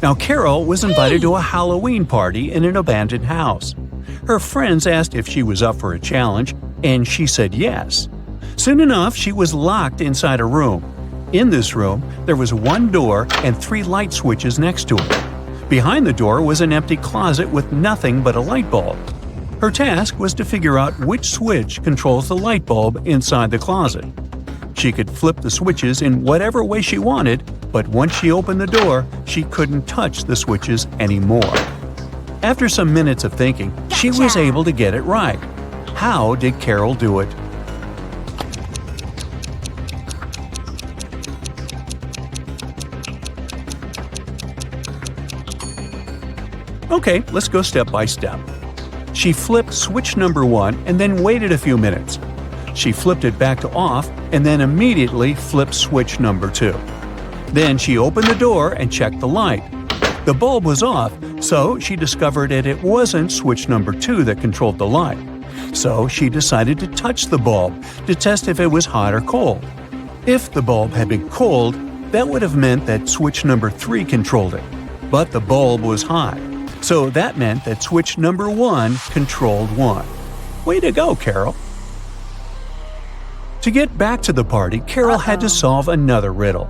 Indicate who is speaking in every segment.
Speaker 1: Now, Carol was invited to a Halloween party in an abandoned house. Her friends asked if she was up for a challenge, and she said yes. Soon enough, she was locked inside a room. In this room, there was one door and 3 light switches next to it. Behind the door was an empty closet with nothing but a light bulb. Her task was to figure out which switch controls the light bulb inside the closet. She could flip the switches in whatever way she wanted, but once she opened the door, she couldn't touch the switches anymore. After some minutes of thinking, she was able to get it right. How did Carol do it? Okay, let's go step by step. She flipped switch number 1 and then waited a few minutes. She flipped it back to off and then immediately flipped switch number 2. Then she opened the door and checked the light. The bulb was off, so she discovered that it wasn't switch number 2 that controlled the light. So she decided to touch the bulb to test if it was hot or cold. If the bulb had been cold, that would have meant that switch number 3 controlled it. But the bulb was hot, so that meant that switch number 1 controlled 1. Way to go, Carol! To get back to the party, Carol had to solve another riddle.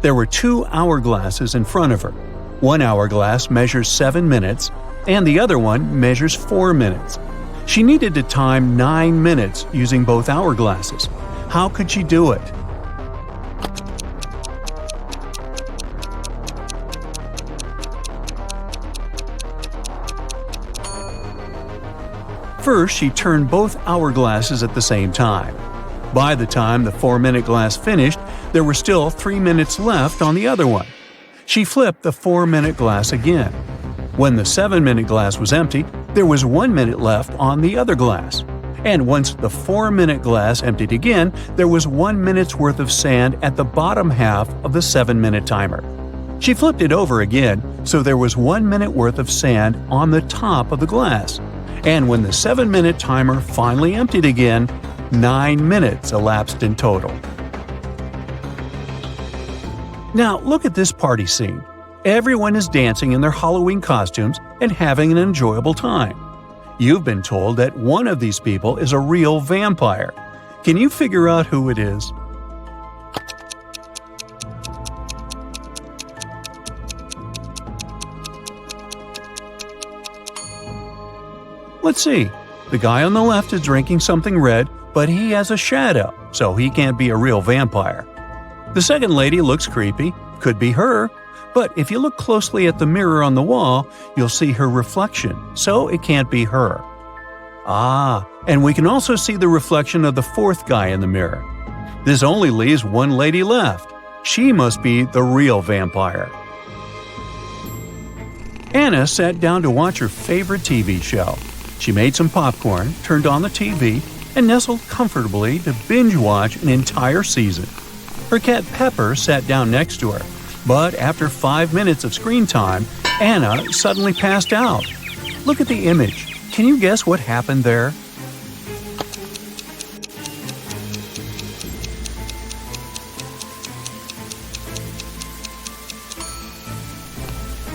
Speaker 1: There were 2 hourglasses in front of her. One hourglass measures 7 minutes, and the other one measures 4 minutes. She needed to time 9 minutes using both hourglasses. How could she do it? First, she turned both hourglasses at the same time. By the time the 4-minute glass finished, there were still 3 minutes left on the other one. She flipped the 4-minute glass again. When the 7-minute glass was empty, there was 1 minute left on the other glass. And once the 4-minute glass emptied again, there was 1 minute's worth of sand at the bottom half of the 7-minute timer. She flipped it over again, so there was 1 minute worth of sand on the top of the glass. And when the 7-minute timer finally emptied again, 9 minutes elapsed in total. Now look at this party scene. Everyone is dancing in their Halloween costumes and having an enjoyable time. You've been told that one of these people is a real vampire. Can you figure out who it is? Let's see. The guy on the left is drinking something red, but he has a shadow, so he can't be a real vampire. The second lady looks creepy, could be her, but if you look closely at the mirror on the wall, you'll see her reflection, so it can't be her. And we can also see the reflection of the fourth guy in the mirror. This only leaves one lady left. She must be the real vampire. Anna sat down to watch her favorite TV show. She made some popcorn, turned on the TV, and nestled comfortably to binge-watch an entire season. Her cat Pepper sat down next to her, but after 5 minutes of screen time, Anna suddenly passed out. Look at the image. Can you guess what happened there?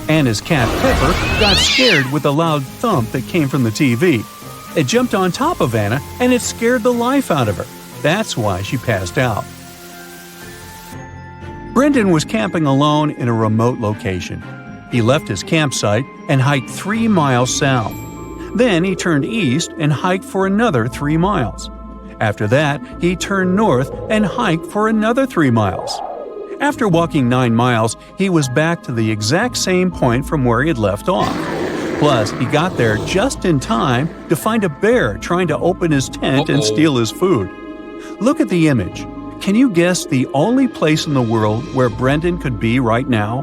Speaker 1: Anna's cat Pepper got scared with the loud thump that came from the TV. It jumped on top of Anna and it scared the life out of her. That's why she passed out. Brendan was camping alone in a remote location. He left his campsite and hiked 3 miles south. Then he turned east and hiked for another 3 miles. After that, he turned north and hiked for another 3 miles. After walking 9 miles, he was back to the exact same point from where he had left off. Plus, he got there just in time to find a bear trying to open his tent and steal his food. Look at the image. Can you guess the only place in the world where Brendan could be right now?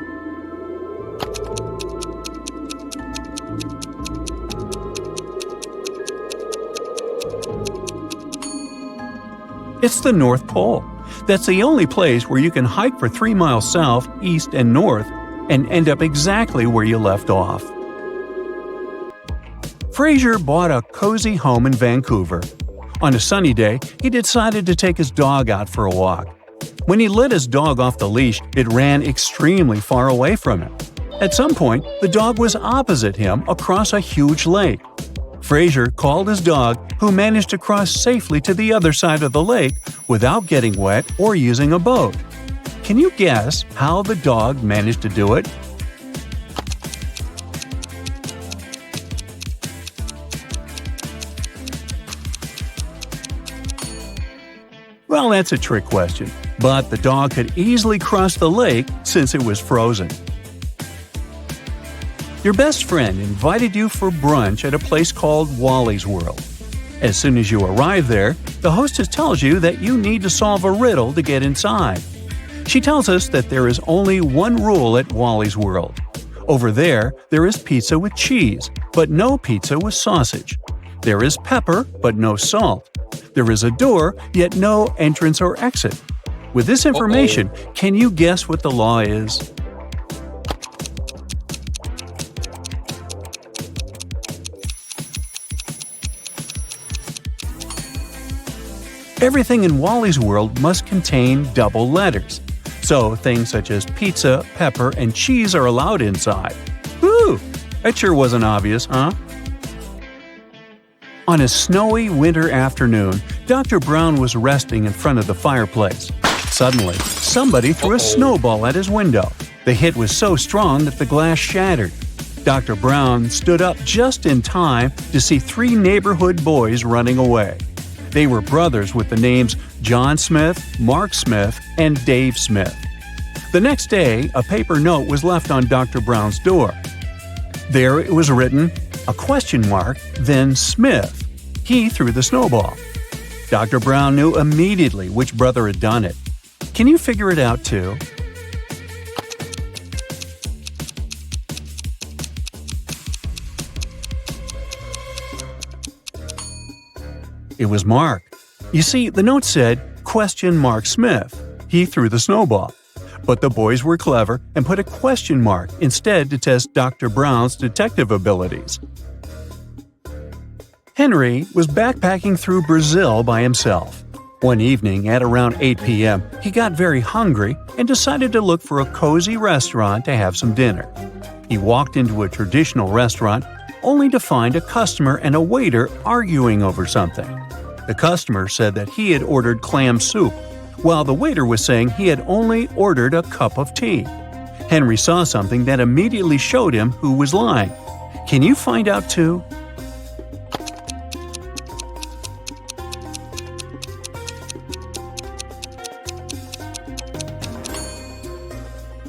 Speaker 1: It's the North Pole. That's the only place where you can hike for 3 miles south, east, and north and end up exactly where you left off. Fraser bought a cozy home in Vancouver. On a sunny day, he decided to take his dog out for a walk. When he let his dog off the leash, it ran extremely far away from him. At some point, the dog was opposite him across a huge lake. Fraser called his dog, who managed to cross safely to the other side of the lake without getting wet or using a boat. Can you guess how the dog managed to do it? Well, that's a trick question, but the dog could easily cross the lake since it was frozen. Your best friend invited you for brunch at a place called Wally's World. As soon as you arrive there, the hostess tells you that you need to solve a riddle to get inside. She tells us that there is only one rule at Wally's World. Over there is pizza with cheese, but no pizza with sausage. There is pepper, but no salt. There is a door, yet no entrance or exit. With this information, can you guess what the law is? Everything in Wally's World must contain double letters. So things such as pizza, pepper, and cheese are allowed inside. Whew! That sure wasn't obvious, huh? On a snowy winter afternoon, Dr. Brown was resting in front of the fireplace. Suddenly, somebody threw a snowball at his window. The hit was so strong that the glass shattered. Dr. Brown stood up just in time to see 3 neighborhood boys running away. They were brothers with the names John Smith, Mark Smith, and Dave Smith. The next day, a paper note was left on Dr. Brown's door. There it was written, a question mark, then Smith. He threw the snowball. Dr. Brown knew immediately which brother had done it. Can you figure it out too? It was Mark. You see, the note said, question mark Smith. He threw the snowball. But the boys were clever and put a question mark instead to test Dr. Brown's detective abilities. Henry was backpacking through Brazil by himself. One evening at around 8 p.m., he got very hungry and decided to look for a cozy restaurant to have some dinner. He walked into a traditional restaurant only to find a customer and a waiter arguing over something. The customer said that he had ordered clam soup, while the waiter was saying he had only ordered a cup of tea. Henry saw something that immediately showed him who was lying. Can you find out too?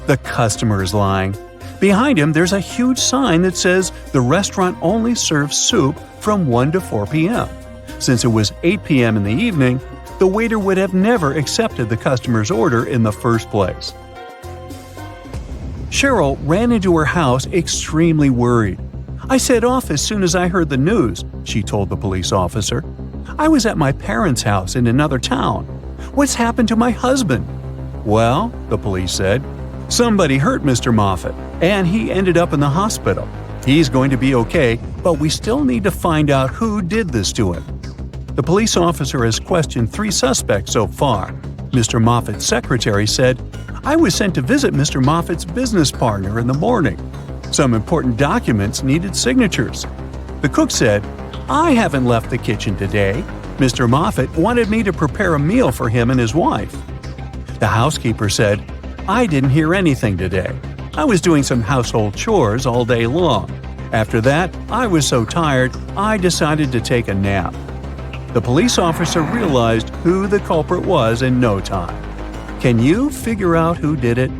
Speaker 1: The customer is lying. Behind him, there's a huge sign that says the restaurant only serves soup from 1 to 4 p.m. Since it was 8 p.m. in the evening, the waiter would have never accepted the customer's order in the first place. Cheryl ran into her house extremely worried. I set off as soon as I heard the news, she told the police officer. I was at my parents' house in another town. What's happened to my husband? Well, the police said, somebody hurt Mr. Moffat, and he ended up in the hospital. He's going to be okay, but we still need to find out who did this to him. The police officer has questioned 3 suspects so far. Mr. Moffat's secretary said, I was sent to visit Mr. Moffat's business partner in the morning. Some important documents needed signatures. The cook said, I haven't left the kitchen today. Mr. Moffat wanted me to prepare a meal for him and his wife. The housekeeper said, I didn't hear anything today. I was doing some household chores all day long. After that, I was so tired, I decided to take a nap. The police officer realized who the culprit was in no time. Can you figure out who did it?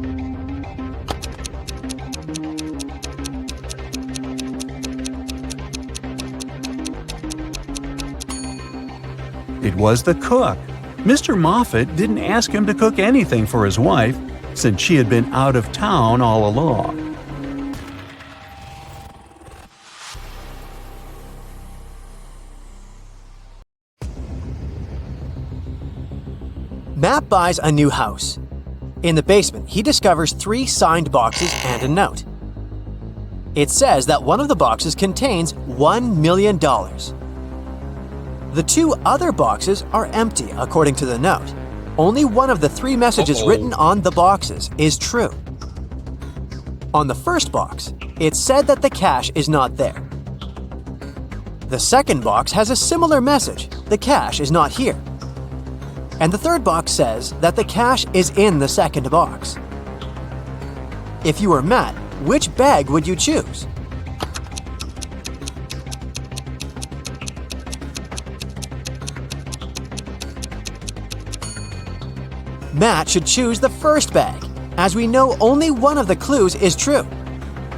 Speaker 1: It was the cook. Mr. Moffat didn't ask him to cook anything for his wife, since she had been out of town all along.
Speaker 2: Matt buys a new house. In the basement, he discovers 3 signed boxes and a note. It says that one of the boxes contains $1 million. The 2 other boxes are empty, according to the note. Only one of the 3 messages written on the boxes is true. On the first box, it said that the cash is not there. The second box has a similar message, the cash is not here. And the third box says that the cash is in the second box. If you were Matt, which bag would you choose? Matt should choose the first bag, as we know only one of the clues is true.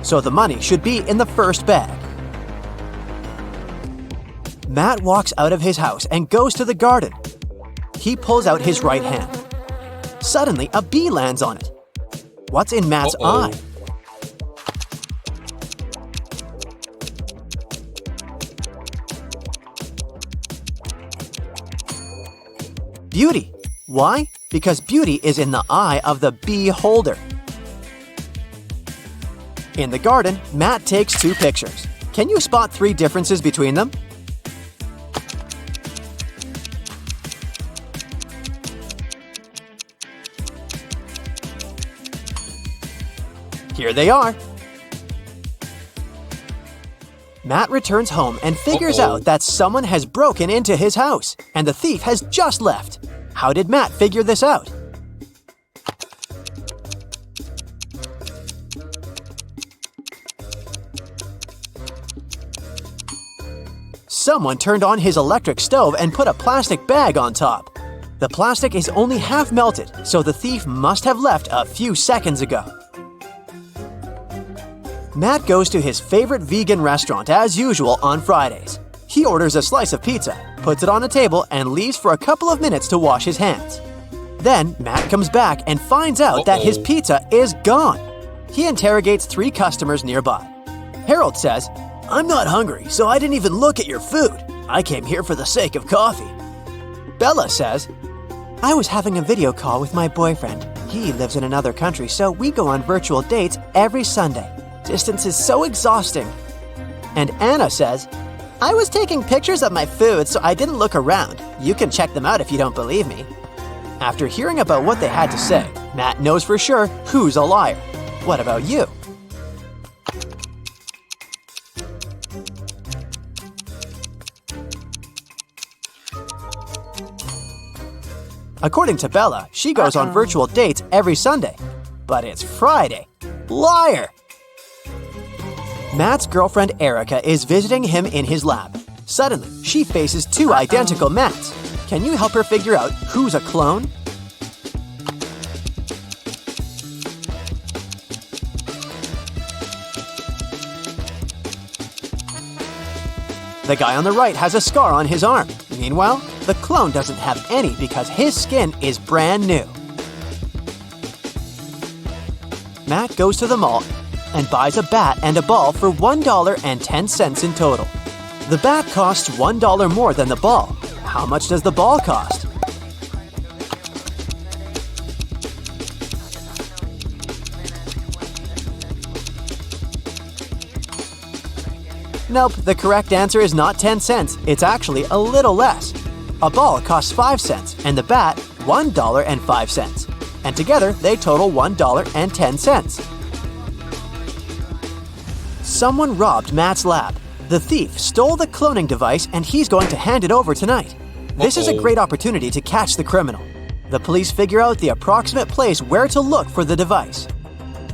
Speaker 2: So the money should be in the first bag. Matt walks out of his house and goes to the garden. He pulls out his right hand. Suddenly, a bee lands on it. What's in Matt's eye? Beauty. Why? Because beauty is in the eye of the bee holder. In the garden, Matt takes 2 pictures. Can you spot 3 differences between them? Here they are. Matt returns home and figures out that someone has broken into his house, and the thief has just left. How did Matt figure this out? Someone turned on his electric stove and put a plastic bag on top. The plastic is only half melted, so the thief must have left a few seconds ago. Matt goes to his favorite vegan restaurant as usual on Fridays. He orders a slice of pizza, puts it on a table, and leaves for a couple of minutes to wash his hands. Then Matt comes back and finds out that his pizza is gone. He interrogates 3 customers nearby. Harold says, "I'm not hungry, so I didn't even look at your food. I came here for the sake of coffee." Bella says, "I was having a video call with my boyfriend. He lives in another country, so we go on virtual dates every Sunday. Distance is so exhausting." And Anna says, "I was taking pictures of my food, so I didn't look around. You can check them out if you don't believe me." After hearing about what they had to say, Matt knows for sure who's a liar. What about you? According to Bella, she goes on virtual dates every Sunday. But it's Friday. Liar! Matt's girlfriend Erica is visiting him in his lab. Suddenly, she faces 2 identical Matts. Can you help her figure out who's a clone? The guy on the right has a scar on his arm. Meanwhile, the clone doesn't have any because his skin is brand new. Matt goes to the mall and buys a bat and a ball for $1.10 in total. The bat costs $1 more than the ball. How much does the ball cost? Nope, the correct answer is not 10 cents. It's actually a little less. A ball costs 5 cents and the bat $1.05. And together they total $1.10. Someone robbed Matt's lab. The thief stole the cloning device and he's going to hand it over tonight. This is a great opportunity to catch the criminal. The police figure out the approximate place where to look for the device.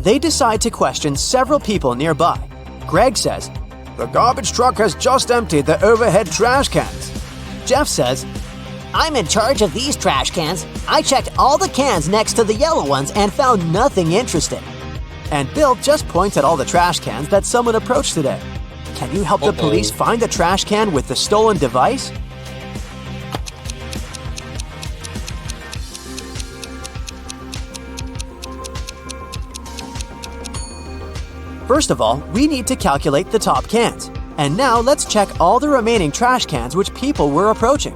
Speaker 2: They decide to question several people nearby. Greg says, "The garbage truck has just emptied the overhead trash cans." Jeff says,
Speaker 3: "I'm in charge of these trash cans. I checked all the cans next to the yellow ones and found nothing interesting."
Speaker 2: And Bill just points at all the trash cans that someone approached today. Can you help the police find the trash can with the stolen device? First of all, we need to calculate the top cans. And now let's check all the remaining trash cans which people were approaching.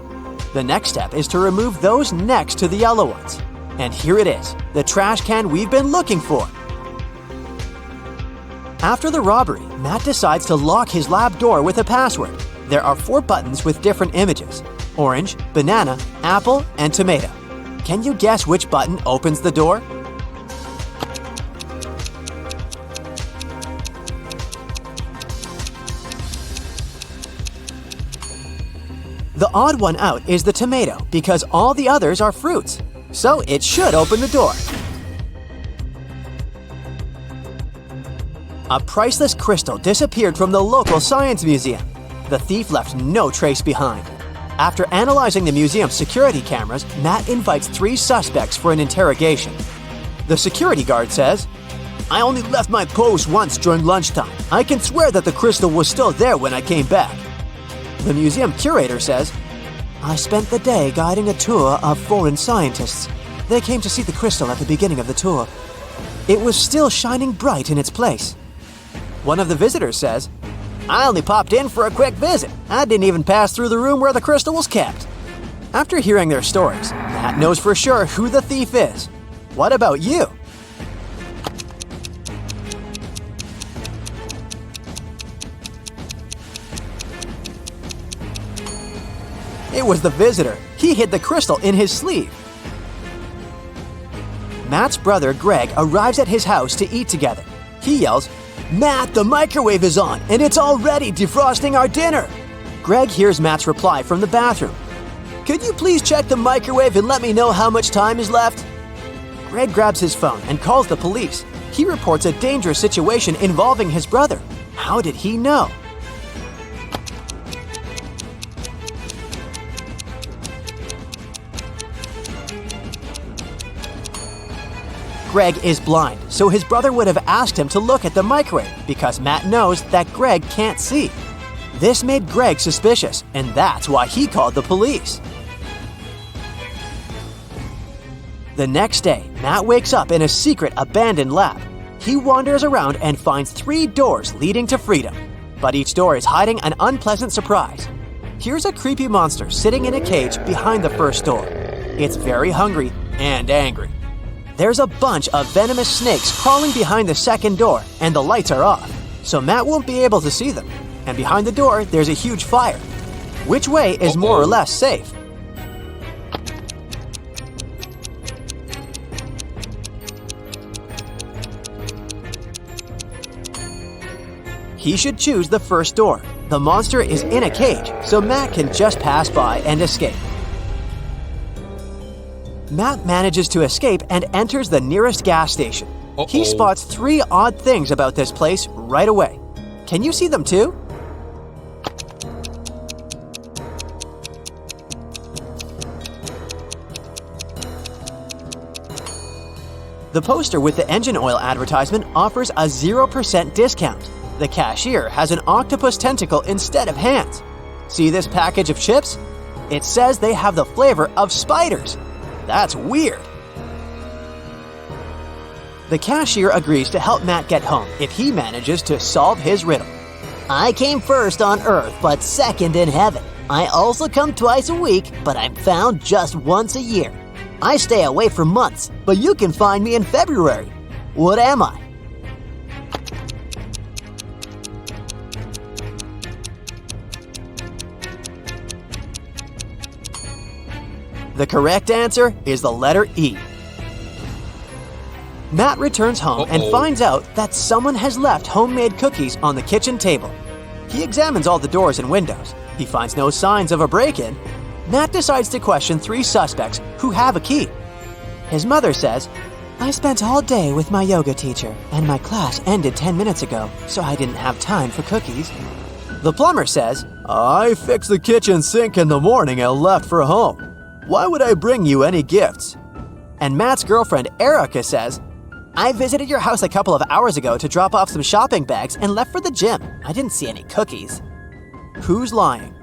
Speaker 2: The next step is to remove those next to the yellow ones. And here it is, the trash can we've been looking for. After the robbery, Matt decides to lock his lab door with a password. There are 4 buttons with different images: orange, banana, apple, and tomato. Can you guess which button opens the door? The odd one out is the tomato because all the others are fruits, so it should open the door. A priceless crystal disappeared from the local science museum. The thief left no trace behind. After analyzing the museum's security cameras, Matt invites 3 suspects for an interrogation. The security guard says, "I only left my post once during lunchtime. I can swear that the crystal was still there when I came back." The museum curator says, "I spent the day guiding a tour of foreign scientists. They came to see the crystal at the beginning of the tour. It was still shining bright in its place." One of the visitors says, "I only popped in for a quick visit. I didn't even pass through the room where the crystal was kept." After hearing their stories, Matt knows for sure who the thief is. What about you? It was the visitor. He hid the crystal in his sleeve. Matt's brother Greg arrives at his house to eat together. He yells, "Matt, the microwave is on, and it's already defrosting our dinner!" Greg hears Matt's reply from the bathroom. "Could you please check the microwave and let me know how much time is left?" Greg grabs his phone and calls the police. He reports a dangerous situation involving his brother. How did he know? Greg is blind, so his brother would have asked him to look at the microwave because Matt knows that Greg can't see. This made Greg suspicious, and that's why he called the police. The next day, Matt wakes up in a secret abandoned lab. He wanders around and finds 3 doors leading to freedom, but each door is hiding an unpleasant surprise. Here's a creepy monster sitting in a cage behind the first door. It's very hungry and angry. There's a bunch of venomous snakes crawling behind the second door, and the lights are off, so Matt won't be able to see them. And behind the door, there's a huge fire. Which way is more or less safe? He should choose the first door. The monster is in a cage, so Matt can just pass by and escape. Matt manages to escape and enters the nearest gas station. He spots 3 odd things about this place right away. Can you see them too? The poster with the engine oil advertisement offers a 0% discount. The cashier has an octopus tentacle instead of hands. See this package of chips? It says they have the flavor of spiders. That's weird. The cashier agrees to help Matt get home if he manages to solve his riddle.
Speaker 3: I came first on Earth, but second in heaven. I also come twice a week, but I'm found just once a year. I stay away for months, but you can find me in February. What am I?
Speaker 2: The correct answer is the letter E. Matt returns home and finds out that someone has left homemade cookies on the kitchen table. He examines all the doors and windows. He finds no signs of a break-in. Matt decides to question 3 suspects who have a key. His mother says, "I spent all day with my yoga teacher, and my class ended 10 minutes ago, so I didn't have time for cookies." The plumber says, "I fixed the kitchen sink in the morning and left for home. Why would I bring you any gifts?" And Matt's girlfriend Erica says, "I visited your house a couple of hours ago to drop off some shopping bags and left for the gym. I didn't see any cookies." Who's lying?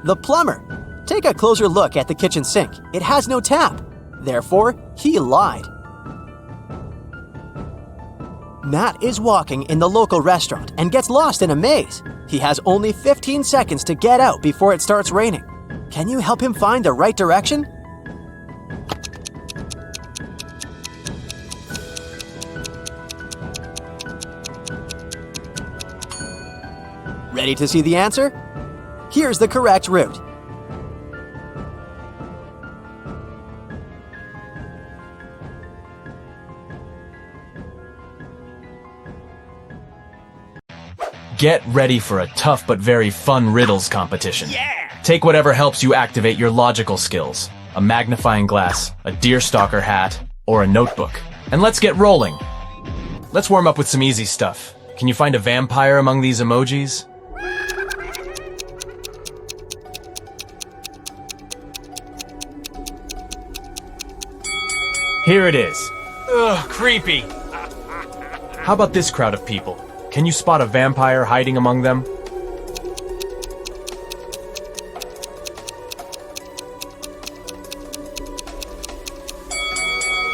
Speaker 2: The plumber. Take a closer look at the kitchen sink. It has no tap. Therefore, he lied. Matt is walking in the local restaurant and gets lost in a maze. He has only 15 seconds to get out before it starts raining. Can you help him find the right direction? Ready to see the answer? Here's the correct route.
Speaker 4: Get ready for a tough but very fun riddles competition. Take whatever helps you activate your logical skills. A magnifying glass, a deerstalker hat, or a notebook. And let's get rolling. Let's warm up with some easy stuff. Can you find a vampire among these emojis? Here it is. Ugh, creepy. How about this crowd of people? Can you spot a vampire hiding among them?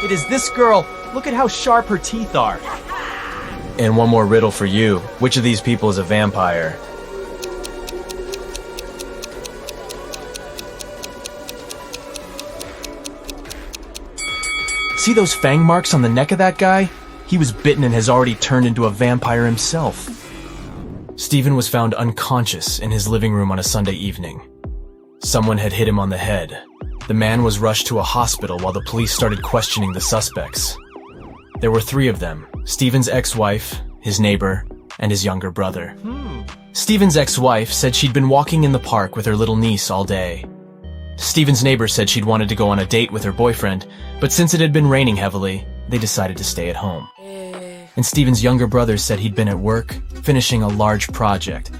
Speaker 4: It is this girl. Look at how sharp her teeth are. And one more riddle for you. Which of these people is a vampire? See those fang marks on the neck of that guy? He was bitten and has already turned into a vampire himself. Stephen was found unconscious in his living room on a Sunday evening. Someone had hit him on the head. The man was rushed to a hospital while the police started questioning the suspects. There were 3 of them: Stephen's ex-wife, his neighbor, and his younger brother. Stephen's ex-wife said she'd been walking in the park with her little niece all day. Stephen's neighbor said she'd wanted to go on a date with her boyfriend, but since it had been raining heavily, they decided to stay at home. And Stephen's younger brother said he'd been at work, finishing a large project.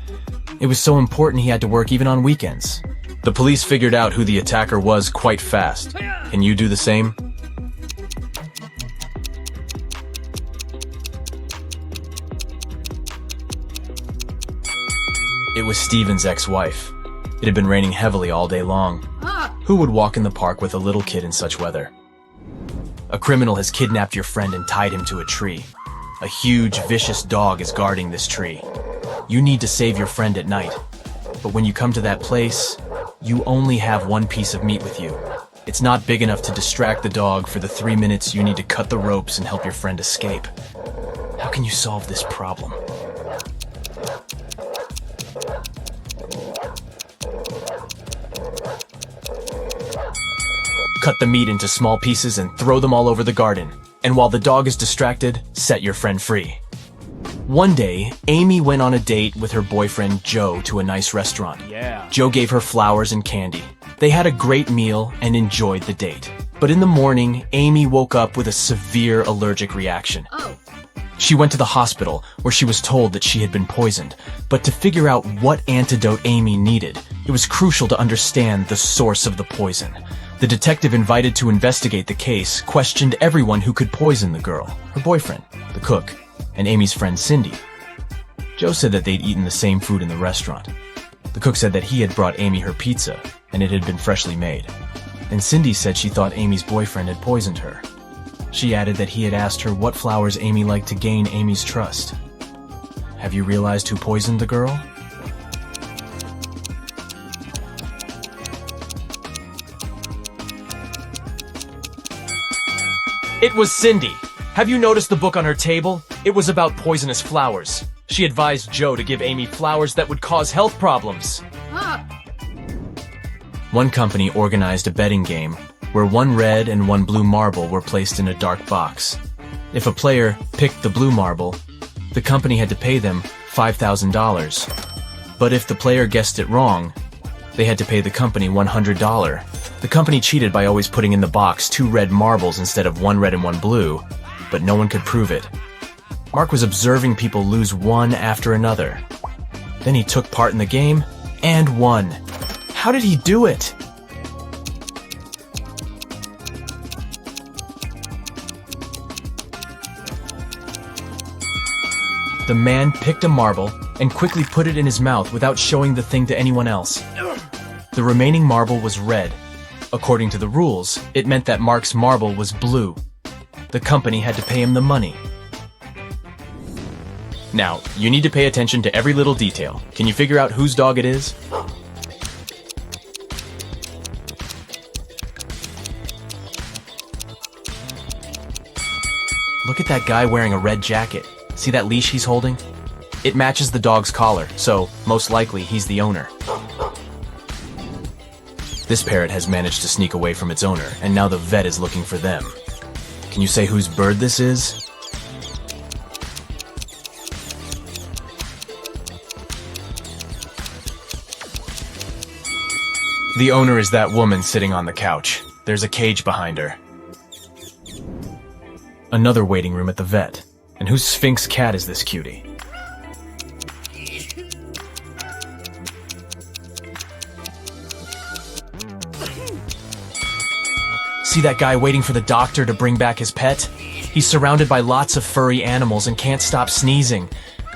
Speaker 4: It was so important he had to work even on weekends. The police figured out who the attacker was quite fast. Can you do the same? It was Stephen's ex-wife. It had been raining heavily all day long. Who would walk in the park with a little kid in such weather? A criminal has kidnapped your friend and tied him to a tree. A huge, vicious dog is guarding this tree. You need to save your friend at night. But when you come to that place, you only have one piece of meat with you. It's not big enough to distract the dog for the 3 minutes you need to cut the ropes and help your friend escape. How can you solve this problem? Cut the meat into small pieces and throw them all over the garden. And while the dog is distracted, set your friend free. One day, Amy went on a date with her boyfriend Joe to a nice restaurant. Joe gave her flowers and candy. They had a great meal and enjoyed the date. But in the morning, Amy woke up with a severe allergic reaction. She went to the hospital, where she was told that she had been poisoned. But to figure out what antidote Amy needed, it was crucial to understand the source of the poison. The detective invited to investigate the case questioned everyone who could poison the girl, her boyfriend, the cook, and Amy's friend Cindy. Joe said that they'd eaten the same food in the restaurant. The cook said that he had brought Amy her pizza, and it had been freshly made. And Cindy said she thought Amy's boyfriend had poisoned her. She added that he had asked her what flowers Amy liked to gain Amy's trust. Have you realized who poisoned the girl? It was Cindy. Have you noticed the book on her table? It was about poisonous flowers. She advised Joe to give Amy flowers that would cause health problems. One company organized a betting game where one red and one blue marble were placed in a dark box. If a player picked the blue marble, the company had to pay them $5,000. But if the player guessed it wrong, they had to pay the company $100. The company cheated by always putting in the box 2 red marbles instead of 1 red and 1 blue, but no one could prove it. Mark was observing people lose one after another. Then he took part in the game and won. How did he do it? The man picked a marble and quickly put it in his mouth without showing the thing to anyone else. The remaining marble was red. According to the rules, it meant that Mark's marble was blue. The company had to pay him the money. Now, you need to pay attention to every little detail. Can you figure out whose dog it is? Look at that guy wearing a red jacket. See that leash he's holding? It matches the dog's collar, so most likely he's the owner. This parrot has managed to sneak away from its owner, and now the vet is looking for them. Can you say whose bird this is? The owner is that woman sitting on the couch. There's a cage behind her. Another waiting room at the vet. And whose Sphinx cat is this cutie? See that guy waiting for the doctor to bring back his pet? He's surrounded by lots of furry animals and can't stop sneezing.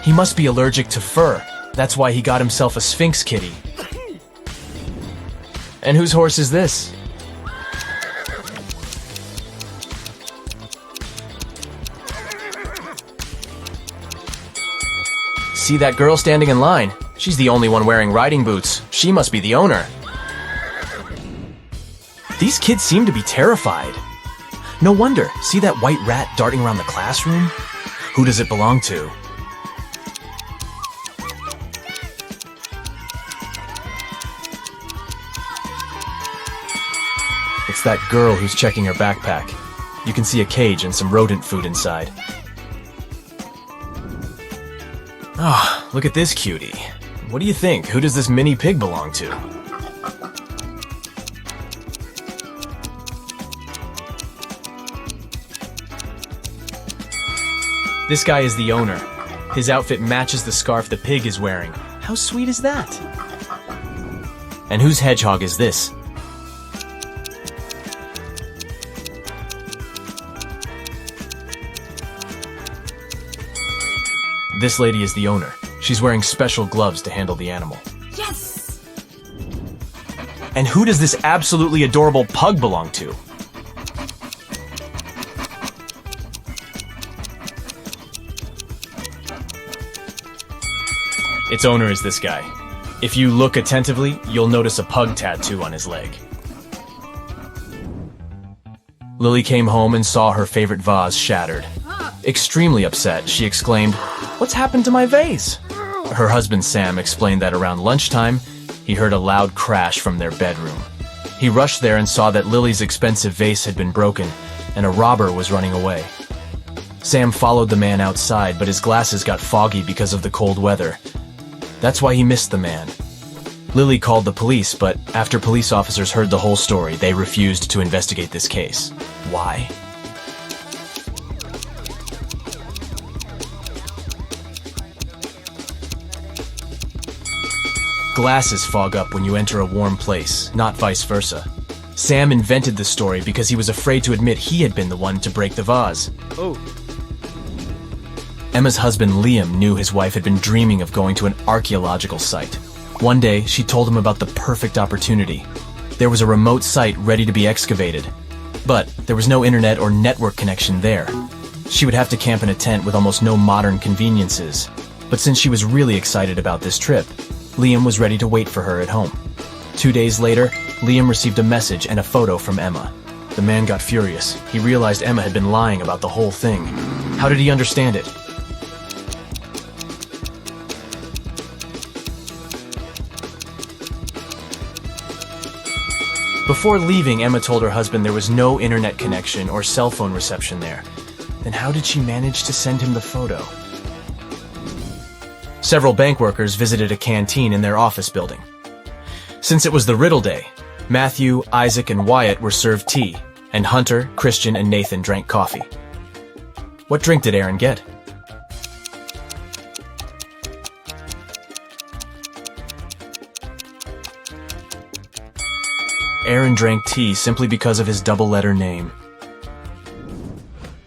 Speaker 4: He must be allergic to fur. That's why he got himself a Sphinx kitty. And whose horse is this? See that girl standing in line? She's the only one wearing riding boots. She must be the owner. These kids seem to be terrified. No wonder. See that white rat darting around the classroom? Who does it belong to? It's that girl who's checking her backpack. You can see a cage and some rodent food inside. Ah, look at this cutie. What do you think? Who does this mini pig belong to? This guy is the owner. His outfit matches the scarf the pig is wearing. How sweet is that? And whose hedgehog is this? This lady is the owner. She's wearing special gloves to handle the animal.
Speaker 5: Yes!
Speaker 4: And who does this absolutely adorable pug belong to? Its owner is this guy. If you look attentively, you'll notice a pug tattoo on his leg. Lily came home and saw her favorite vase shattered. Extremely upset, she exclaimed, "What's happened to my vase?" Her husband Sam explained that around lunchtime, he heard a loud crash from their bedroom. He rushed there and saw that Lily's expensive vase had been broken, and a robber was running away. Sam followed the man outside, but his glasses got foggy because of the cold weather. That's why he missed the man. Lily called the police, but after police officers heard the whole story, they refused to investigate this case. Why? Glasses fog up when you enter a warm place, not vice versa. Sam invented the story because he was afraid to admit he had been the one to break the vase.
Speaker 6: Oh.
Speaker 4: Emma's husband Liam knew his wife had been dreaming of going to an archaeological site. One day, she told him about the perfect opportunity. There was a remote site ready to be excavated, but there was no internet or network connection there. She would have to camp in a tent with almost no modern conveniences. But since she was really excited about this trip, Liam was ready to wait for her at home. 2 days later, Liam received a message and a photo from Emma. The man got furious. He realized Emma had been lying about the whole thing. How did he understand it? Before leaving, Emma told her husband there was no internet connection or cell phone reception there. Then how did she manage to send him the photo? Several bank workers visited a canteen in their office building. Since it was the Riddle Day, Matthew, Isaac, and Wyatt were served tea, and Hunter, Christian, and Nathan drank coffee. What drink did Aaron get? Aaron drank tea simply because of his double-letter name.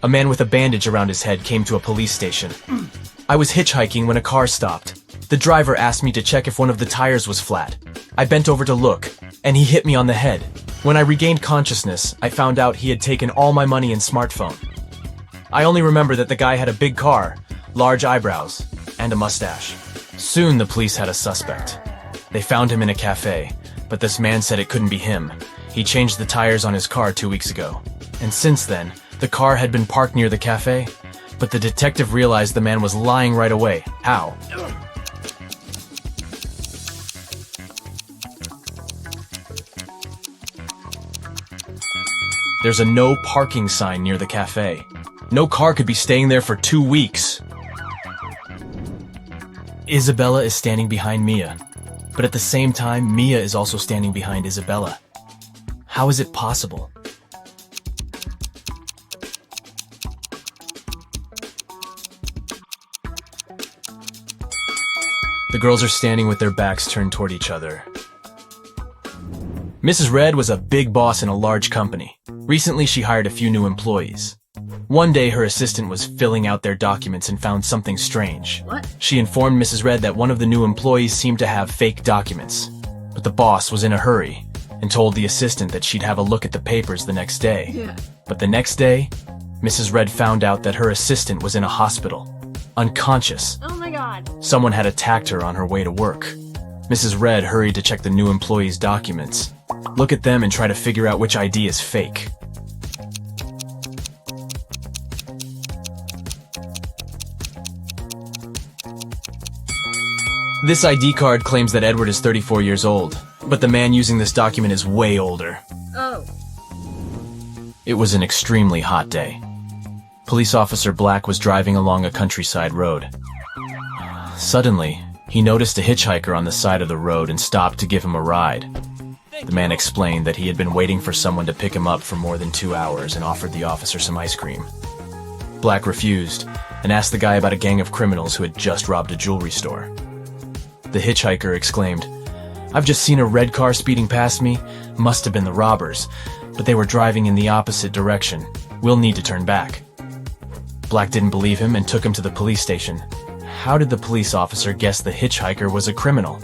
Speaker 4: A man with a bandage around his head came to a police station. I was hitchhiking when a car stopped. The driver asked me to check if one of the tires was flat. I bent over to look, and he hit me on the head. When I regained consciousness, I found out he had taken all my money and smartphone. I only remember that the guy had a big car, large eyebrows, and a mustache. Soon the police had a suspect. They found him in a cafe, but this man said it couldn't be him. He changed the tires on his car 2 weeks ago. And since then, the car had been parked near the cafe, but the detective realized the man was lying right away. How? There's a no parking sign near the cafe. No car could be staying there for 2 weeks. Isabella is standing behind Mia. But at the same time, Mia is also standing behind Isabella. How is it possible? The girls are standing with their backs turned toward each other. Mrs. Red was a big boss in a large company. Recently, she hired a few new employees. One day, her assistant was filling out their documents and found something strange.
Speaker 5: What?
Speaker 4: She informed Mrs. Red that one of the new employees seemed to have fake documents. But the boss was in a hurry and told the assistant that she'd have a look at the papers the next day.
Speaker 5: Yeah.
Speaker 4: But the next day, Mrs. Red found out that her assistant was in a hospital, unconscious.
Speaker 5: Oh my god.
Speaker 4: Someone had attacked her on her way to work. Mrs. Red hurried to check the new employee's documents, look at them and try to figure out which ID is fake. This ID card claims that Edward is 34 years old, but the man using this document is way older.
Speaker 5: Oh.
Speaker 4: It was an extremely hot day. Police Officer Black was driving along a countryside road. Suddenly, he noticed a hitchhiker on the side of the road and stopped to give him a ride. The man explained that he had been waiting for someone to pick him up for more than 2 hours and offered the officer some ice cream. Black refused and asked the guy about a gang of criminals who had just robbed a jewelry store. The hitchhiker exclaimed, "I've just seen a red car speeding past me. Must have been the robbers, but they were driving in the opposite direction. We'll need to turn back." Black didn't believe him and took him to the police station. How did the police officer guess the hitchhiker was a criminal?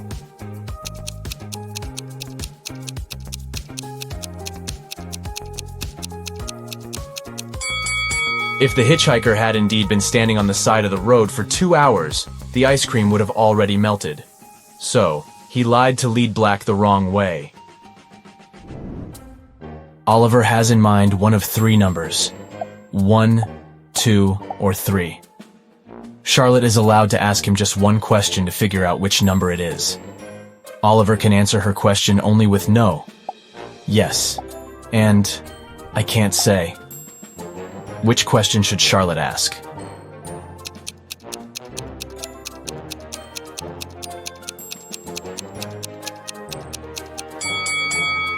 Speaker 4: If the hitchhiker had indeed been standing on the side of the road for 2 hours, the ice cream would have already melted. So, he lied to lead Black the wrong way. Oliver has in mind one of 3 numbers: 1, 2, or 3. Charlotte is allowed to ask him just one question to figure out which number it is. Oliver can answer her question only with no, yes, and I can't say. Which question should Charlotte ask?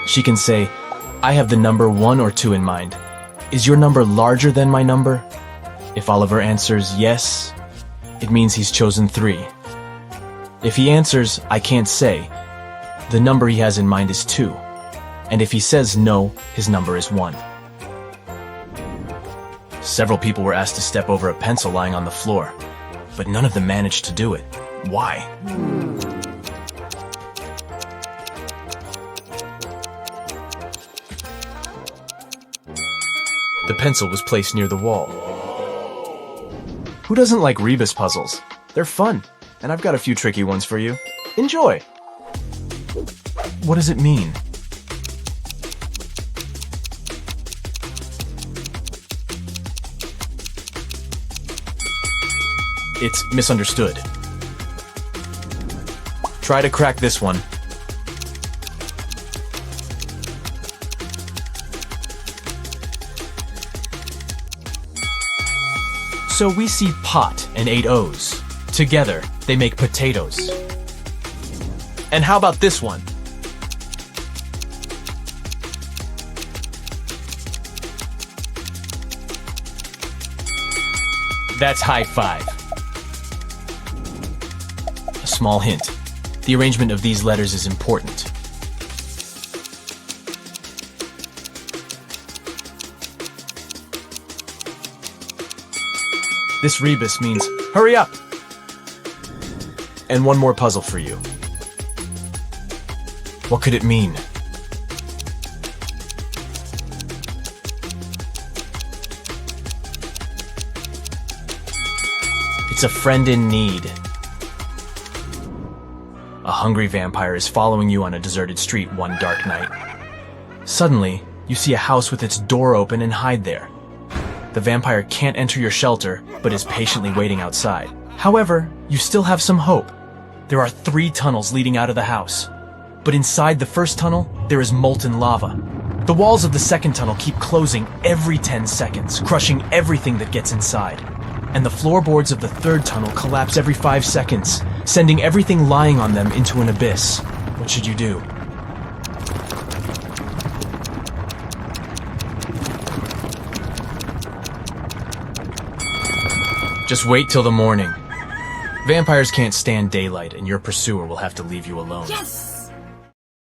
Speaker 4: She can say, "I have the number 1 or 2 in mind. Is your number larger than my number?" If Oliver answers yes, it means he's chosen 3. If he answers, "I can't say," the number he has in mind is 2. And if he says no, his number is 1. Several people were asked to step over a pencil lying on the floor, but none of them managed to do it. Why? The pencil was placed near the wall. Who doesn't like Rebus puzzles? They're fun, and I've got a few tricky ones for you. Enjoy! What does it mean? It's misunderstood. Try to crack this one. So we see pot and 8 O's. Together, they make potatoes. And how about this one? That's high five. A small hint. The arrangement of these letters is important. This rebus means, hurry up! And one more puzzle for you. What could it mean? It's a friend in need. A hungry vampire is following you on a deserted street one dark night. Suddenly, you see a house with its door open and hide there. The vampire can't enter your shelter, but is patiently waiting outside. However, you still have some hope. There are 3 tunnels leading out of the house. But inside the first tunnel, there is molten lava. The walls of the second tunnel keep closing every 10 seconds, crushing everything that gets inside. And the floorboards of the third tunnel collapse every 5 seconds, sending everything lying on them into an abyss. What should you do? Just wait till the morning. Vampires can't stand daylight, and your pursuer will have to leave you alone.
Speaker 5: Yes!